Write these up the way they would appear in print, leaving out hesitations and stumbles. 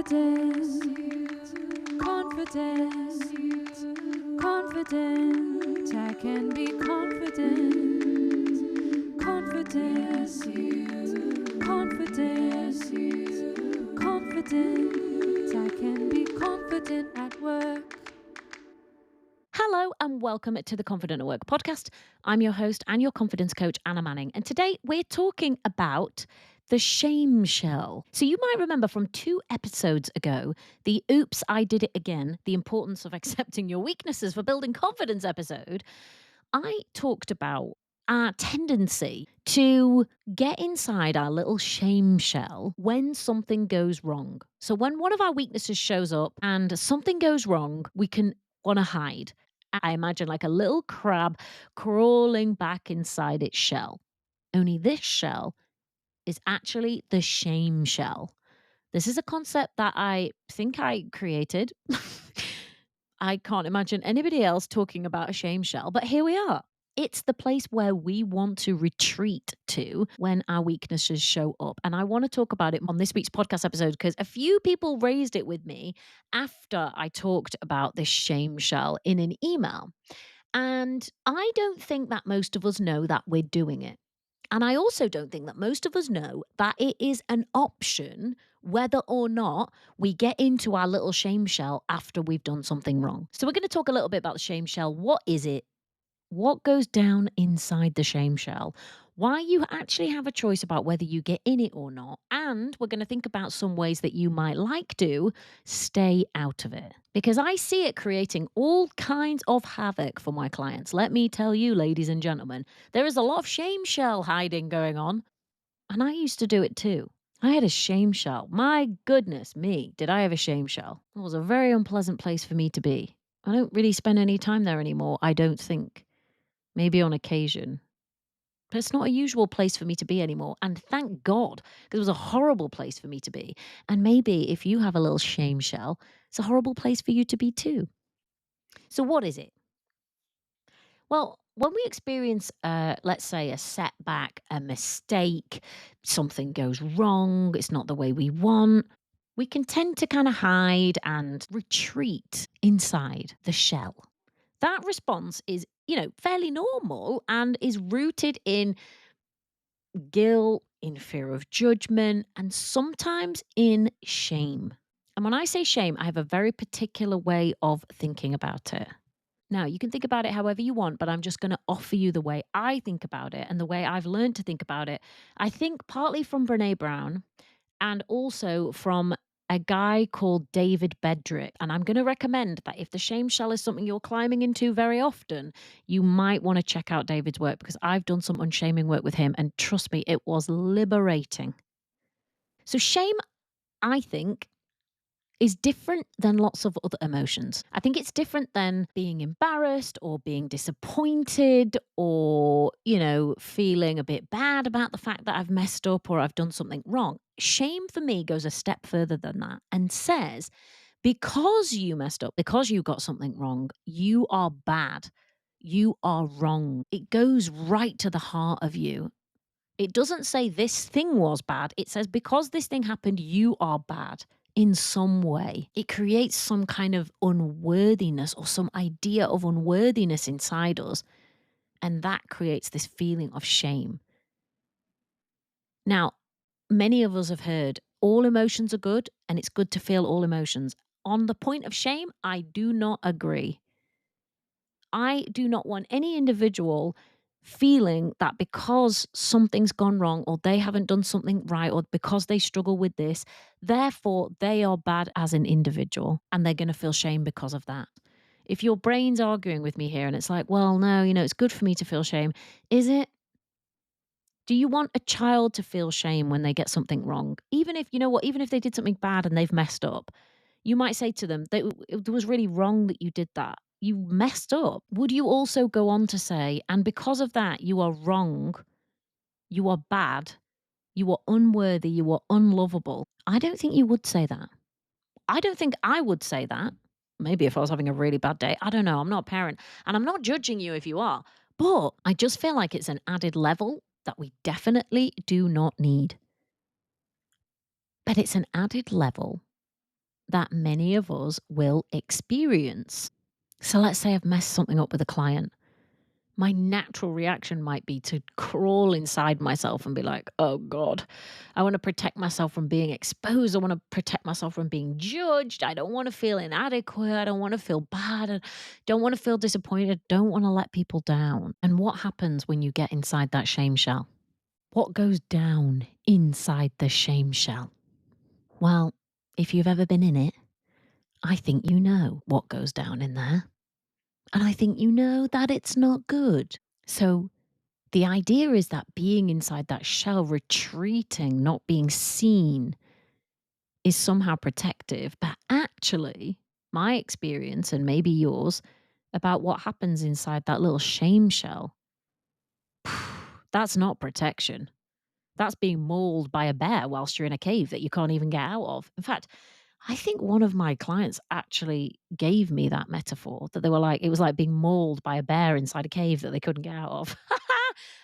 Confident, confident, confident. I can be confident, confident, confident, confident. I can be confident at work. Hello and welcome to the Confident at Work podcast. I'm your host and your confidence coach, Anna Manning. And today we're talking about the shame shell. So you might remember from 2 episodes ago, the Oops, I Did It Again, the importance of accepting your weaknesses for building confidence episode. I talked about our tendency to get inside our little shame shell when something goes wrong. So when one of our weaknesses shows up and something goes wrong, we can want to hide. I imagine like a little crab crawling back inside its shell. Only this shell is actually the shame shell. This is a concept that I think I created. I can't imagine anybody else talking about a shame shell, but here we are. It's the place where we want to retreat to when our weaknesses show up. And I want to talk about it on this week's podcast episode because a few people raised it with me after I talked about this shame shell in an email. And I don't think that most of us know that we're doing it. And I also don't think that most of us know that it is an option whether or not we get into our little shame shell after we've done something wrong. So, we're going to talk a little bit about the shame shell. What is it? What goes down inside the shame shell? Why you actually have a choice about whether you get in it or not. And we're going to think about some ways that you might like to stay out of it. Because I see it creating all kinds of havoc for my clients. Let me tell you, ladies and gentlemen, there is a lot of shame shell hiding going on. And I used to do it too. I had a shame shell. My goodness me, did I have a shame shell? It was a very unpleasant place for me to be. I don't really spend any time there anymore, I don't think. Maybe on occasion. But it's not a usual place for me to be anymore. And thank God, because it was a horrible place for me to be. And maybe if you have a little shame shell, it's a horrible place for you to be too. So, what is it? Well, when we experience, let's say, a setback, a mistake, something goes wrong, it's not the way we want, we can tend to kind of hide and retreat inside the shell. That response is, fairly normal and is rooted in guilt, in fear of judgment, and sometimes in shame. And when I say shame, I have a very particular way of thinking about it. Now, you can think about it however you want, but I'm just going to offer you the way I think about it and the way I've learned to think about it. I think partly from Brene Brown and also from a guy called David Bedrick. And I'm going to recommend that if the shame shell is something you're climbing into very often, you might want to check out David's work because I've done some unshaming work with him. And trust me, it was liberating. So, shame, I think, is different than lots of other emotions. I think it's different than being embarrassed or being disappointed or, feeling a bit bad about the fact that I've messed up or I've done something wrong. Shame for me goes a step further than that and says, because you messed up, because you got something wrong, you are bad. You are wrong. It goes right to the heart of you. It doesn't say this thing was bad. It says because this thing happened, you are bad in some way. It creates some kind of unworthiness or some idea of unworthiness inside us. And that creates this feeling of shame. Now, many of us have heard all emotions are good and it's good to feel all emotions. On the point of shame, I do not agree. I do not want any individual feeling that because something's gone wrong or they haven't done something right or because they struggle with this, therefore they are bad as an individual and they're going to feel shame because of that. If your brain's arguing with me here and it's like, well, no, it's good for me to feel shame. Is it? Do you want a child to feel shame when they get something wrong? Even if, even if they did something bad and they've messed up, you might say to them, that it was really wrong that you did that. You messed up. Would you also go on to say, and because of that, you are wrong, you are bad, you are unworthy, you are unlovable? I don't think you would say that. I don't think I would say that. Maybe if I was having a really bad day. I don't know. I'm not a parent. And I'm not judging you if you are. But I just feel like it's an added level that we definitely do not need. But it's an added level that many of us will experience. So let's say I've messed something up with a client. My natural reaction might be to crawl inside myself and be like, oh God, I want to protect myself from being exposed. I want to protect myself from being judged. I don't want to feel inadequate. I don't want to feel bad. I don't want to feel disappointed. Don't want to let people down. And what happens when you get inside that shame shell? What goes down inside the shame shell? Well, if you've ever been in it, I think you know what goes down in there. And I think you know that it's not good. So the idea is that being inside that shell, retreating, not being seen, is somehow protective. But actually, my experience, and maybe yours, about what happens inside that little shame shell, that's not protection. That's being mauled by a bear whilst you're in a cave that you can't even get out of. In fact, I think one of my clients actually gave me that metaphor, that they were like, it was like being mauled by a bear inside a cave that they couldn't get out of.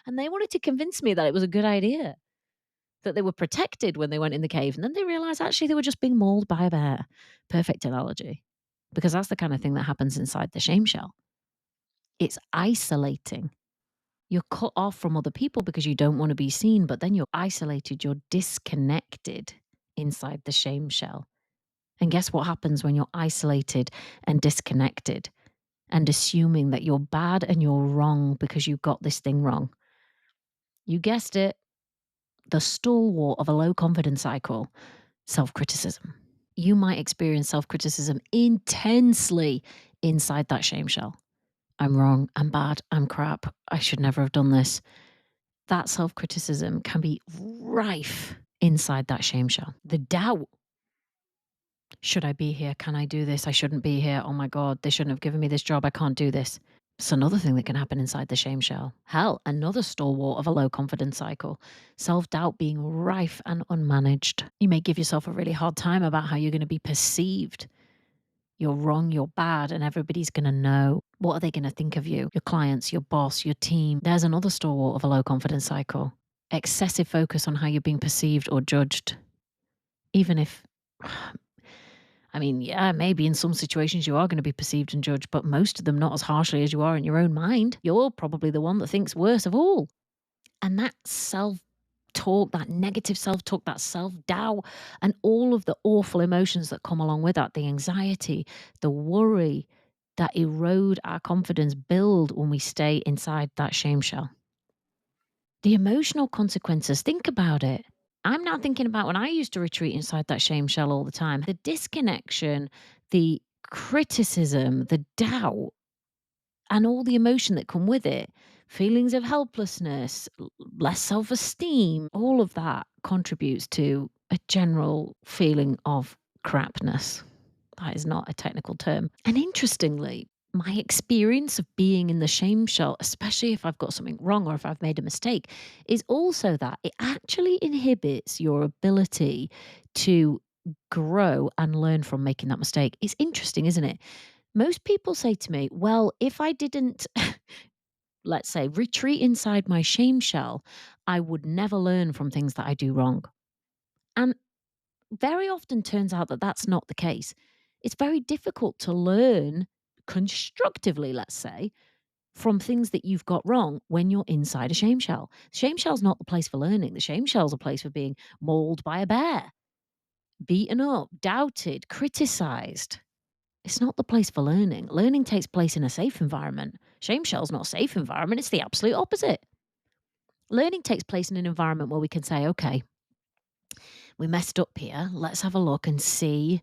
And they wanted to convince me that it was a good idea, that they were protected when they went in the cave. And then they realized actually they were just being mauled by a bear. Perfect analogy. Because that's the kind of thing that happens inside the shame shell. It's isolating. You're cut off from other people because you don't want to be seen, but then you're isolated, you're disconnected inside the shame shell. And guess what happens when you're isolated and disconnected and assuming that you're bad and you're wrong because you got this thing wrong? You guessed it, the stalwart of a low confidence cycle, self-criticism. You might experience self-criticism intensely inside that shame shell. I'm wrong, I'm bad, I'm crap, I should never have done this. That self-criticism can be rife inside that shame shell. The doubt. Should I be here? Can I do this? I shouldn't be here. Oh my God, they shouldn't have given me this job. I can't do this. It's another thing that can happen inside the shame shell. Hell, another stalwart of a low confidence cycle. Self-doubt being rife and unmanaged. You may give yourself a really hard time about how you're going to be perceived. You're wrong, you're bad, and everybody's going to know. What are they going to think of you? Your clients, your boss, your team. There's another stalwart of a low confidence cycle. Excessive focus on how you're being perceived or judged. Even if, I mean, yeah, maybe in some situations you are going to be perceived and judged, but most of them not as harshly as you are in your own mind. You're probably the one that thinks worse of all. And that self-talk, that negative self-talk, that self-doubt, and all of the awful emotions that come along with that, the anxiety, the worry that erode our confidence, build when we stay inside that shame shell. The emotional consequences, think about it. I'm now thinking about when I used to retreat inside that shame shell all the time. The disconnection, the criticism, the doubt, and all the emotion that come with it. Feelings of helplessness, less self-esteem, all of that contributes to a general feeling of crapness. That is not a technical term. And interestingly, my experience of being in the shame shell, especially if I've got something wrong or if I've made a mistake, is also that it actually inhibits your ability to grow and learn from making that mistake. It's interesting, isn't it? Most people say to me, well, if I didn't, let's say, retreat inside my shame shell, I would never learn from things that I do wrong. And very often turns out that that's not the case. It's very difficult to learn constructively, let's say, from things that you've got wrong when you're inside a shame shell. Shame shell's not the place for learning. The shame shell's a place for being mauled by a bear, beaten up, doubted, criticized. It's not the place for learning. Learning takes place in a safe environment. Shame shell's not a safe environment. It's the absolute opposite. Learning takes place in an environment where we can say, okay, we messed up here. Let's have a look and see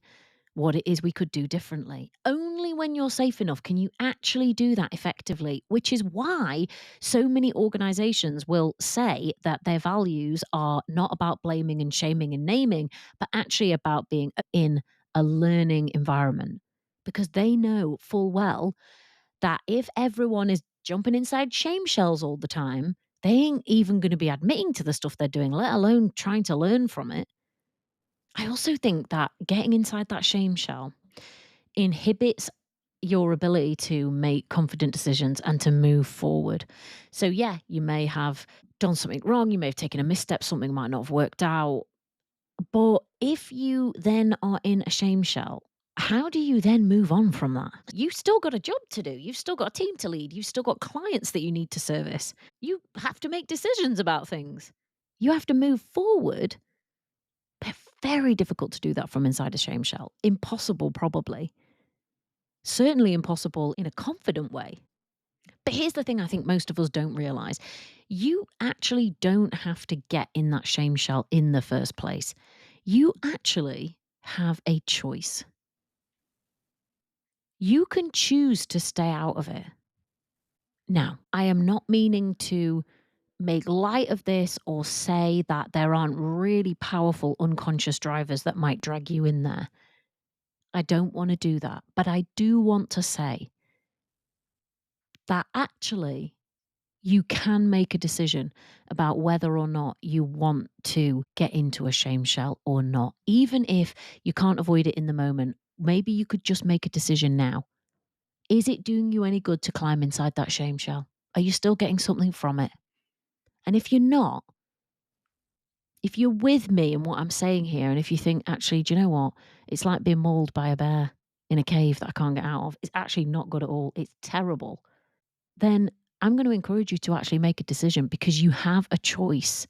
what it is we could do differently. Only when you're safe enough can you actually do that effectively, which is why so many organizations will say that their values are not about blaming and shaming and naming, but actually about being in a learning environment. Because they know full well that if everyone is jumping inside shame shells all the time, they ain't even going to be admitting to the stuff they're doing, let alone trying to learn from it. I also think that getting inside that shame shell inhibits your ability to make confident decisions and to move forward. So, yeah, you may have done something wrong, you may have taken a misstep, something might not have worked out, but If you then are in a shame shell, how do you then move on from that? You've still got a job to do. You've still got a team to lead. You've still got clients that you need to service. You have to make decisions about things. You have to move forward. But very difficult to do that from inside a shame shell. Impossible, probably. Certainly impossible in a confident way. But here's the thing I think most of us don't realize. You actually don't have to get in that shame shell in the first place. You actually have a choice. You can choose to stay out of it. Now, I am not meaning to make light of this or say that there aren't really powerful unconscious drivers that might drag you in there. I don't want to do that. But I do want to say that actually you can make a decision about whether or not you want to get into a shame shell or not. Even if you can't avoid it in the moment, maybe you could just make a decision now. Is it doing you any good to climb inside that shame shell? Are you still getting something from it? And if you're not, if you're with me in what I'm saying here, and if you think, actually, do you know what? It's like being mauled by a bear in a cave that I can't get out of. It's actually not good at all. It's terrible. Then I'm going to encourage you to actually make a decision because you have a choice,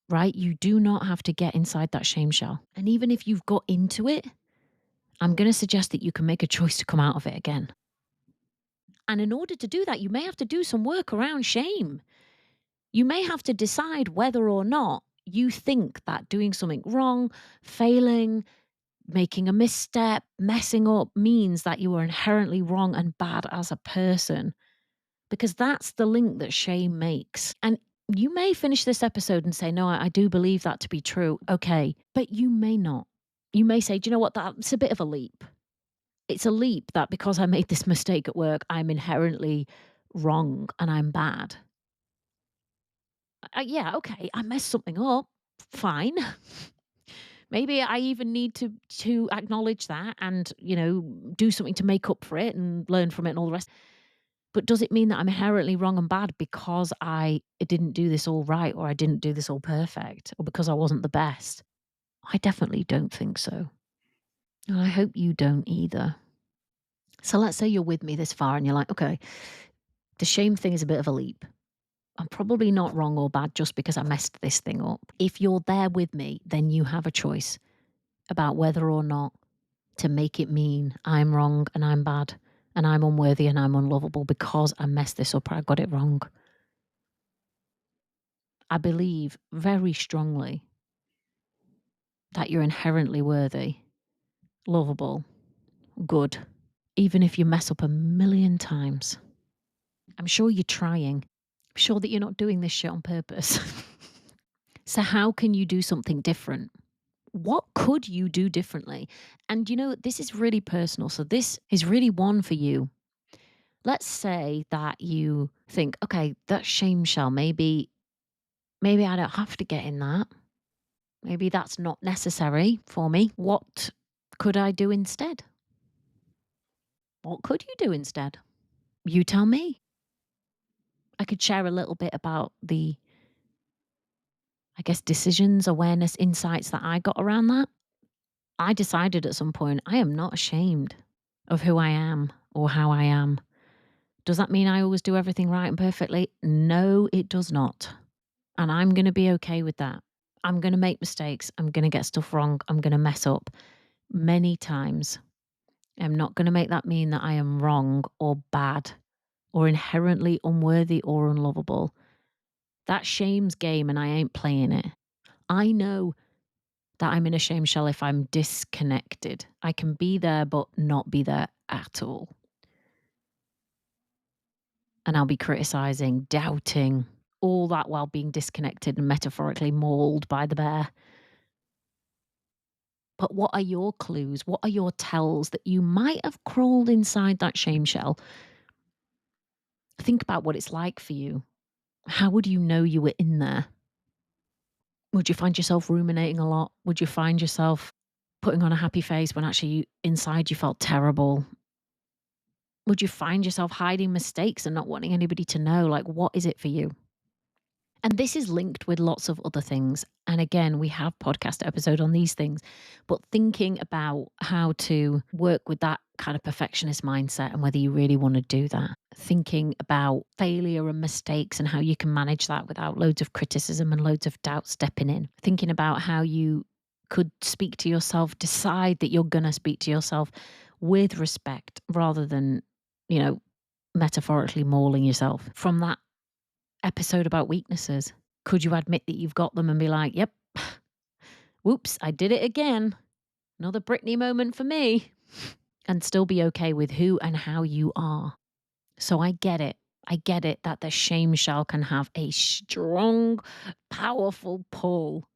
right? You do not have to get inside that shame shell. And even if you've got into it, I'm going to suggest that you can make a choice to come out of it again. And in order to do that, you may have to do some work around shame. You may have to decide whether or not you think that doing something wrong, failing, making a misstep, messing up means that you are inherently wrong and bad as a person. Because that's the link that shame makes. And you may finish this episode and say, no, I do believe that to be true. Okay. But you may not. You may say, do you know what? That's a bit of a leap. It's a leap that because I made this mistake at work, I'm inherently wrong and I'm bad. Yeah, okay, I messed something up. Fine. Maybe I even need to acknowledge that and, do something to make up for it and learn from it and all the rest. But does it mean that I'm inherently wrong and bad because I didn't do this all right or I didn't do this all perfect or because I wasn't the best? I definitely don't think so. And I hope you don't either. So let's say you're with me this far and you're like, okay, the shame thing is a bit of a leap. I'm probably not wrong or bad just because I messed this thing up. If you're there with me, then you have a choice about whether or not to make it mean I'm wrong and I'm bad and I'm unworthy and I'm unlovable because I messed this up or I got it wrong. I believe very strongly that you're inherently worthy, lovable, good, even if you mess up a million times. I'm sure you're trying. I'm sure that you're not doing this shit on purpose. So how can you do something different? What could you do differently? And this is really personal. So this is really one for you. Let's say that you think, okay, that shame shell, maybe I don't have to get in that. Maybe that's not necessary for me. What could I do instead? What could you do instead? You tell me. I could share a little bit about the, I guess, decisions, awareness, insights that I got around that. I decided at some point I am not ashamed of who I am or how I am. Does that mean I always do everything right and perfectly? No, it does not. And I'm going to be okay with that. I'm going to make mistakes. I'm going to get stuff wrong. I'm going to mess up many times. I'm not going to make that mean that I am wrong or bad or inherently unworthy or unlovable. That's shame's game and I ain't playing it. I know that I'm in a shame shell if I'm disconnected. I can be there but not be there at all. And I'll be criticizing, doubting, all that while being disconnected and metaphorically mauled by the bear. But what are your clues? What are your tells that you might have crawled inside that shame shell? Think about what it's like for you. How would you know you were in there? Would you find yourself ruminating a lot? Would you find yourself putting on a happy face when actually inside you felt terrible? Would you find yourself hiding mistakes and not wanting anybody to know? Like, what is it for you? And this is linked with lots of other things. And again, we have podcast episode on these things, but thinking about how to work with that kind of perfectionist mindset and whether you really want to do that. Thinking about failure and mistakes and how you can manage that without loads of criticism and loads of doubt stepping in. Thinking about how you could speak to yourself, decide that you're going to speak to yourself with respect rather than, metaphorically mauling yourself. From that episode about weaknesses, could you admit that you've got them and be like, yep, whoops, I did it again. Another Britney moment for me. And still be okay with who and how you are. So I get it. I get it that the shame shell can have a strong, powerful pull,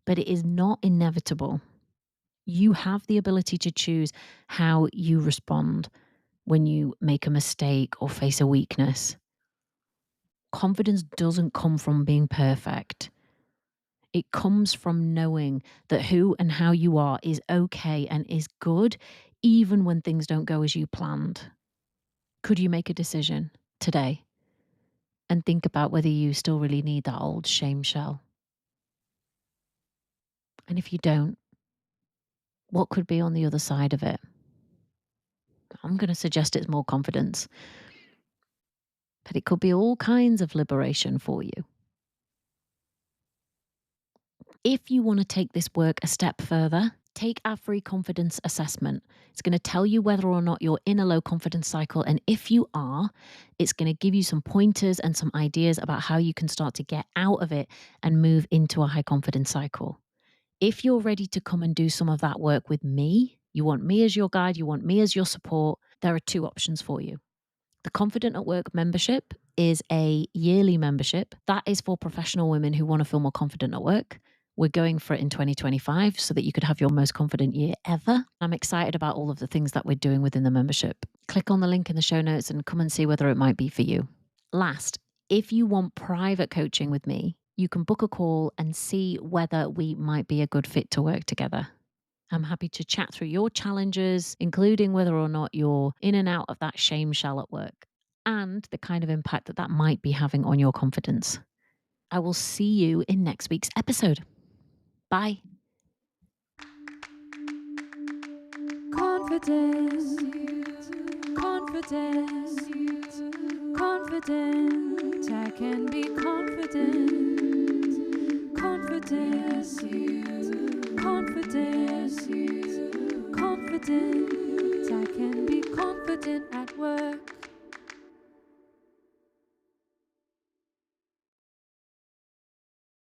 but it is not inevitable. You have the ability to choose how you respond when you make a mistake or face a weakness. Confidence doesn't come from being perfect. It comes from knowing that who and how you are is okay and is good, even when things don't go as you planned. Could you make a decision today and think about whether you still really need that old shame shell? And if you don't, what could be on the other side of it? I'm going to suggest it's more confidence, but it could be all kinds of liberation for you. If you want to take this work a step further, take our free confidence assessment. It's going to tell you whether or not you're in a low confidence cycle. And if you are, it's going to give you some pointers and some ideas about how you can start to get out of it and move into a high confidence cycle. If you're ready to come and do some of that work with me, you want me as your guide, you want me as your support, there are two options for you. The Confident at Work membership is a yearly membership. That is for professional women who want to feel more confident at work. We're going for it in 2025 so that you could have your most confident year ever. I'm excited about all of the things that we're doing within the membership. Click on the link in the show notes and come and see whether it might be for you. Last, if you want private coaching with me, you can book a call and see whether we might be a good fit to work together. I'm happy to chat through your challenges, including whether or not you're in and out of that shame shell at work and the kind of impact that might be having on your confidence. I will see you in next week's episode. Bye. Confident, confident, confident. I can be confident, confident, confident, confident. I can be confident at work.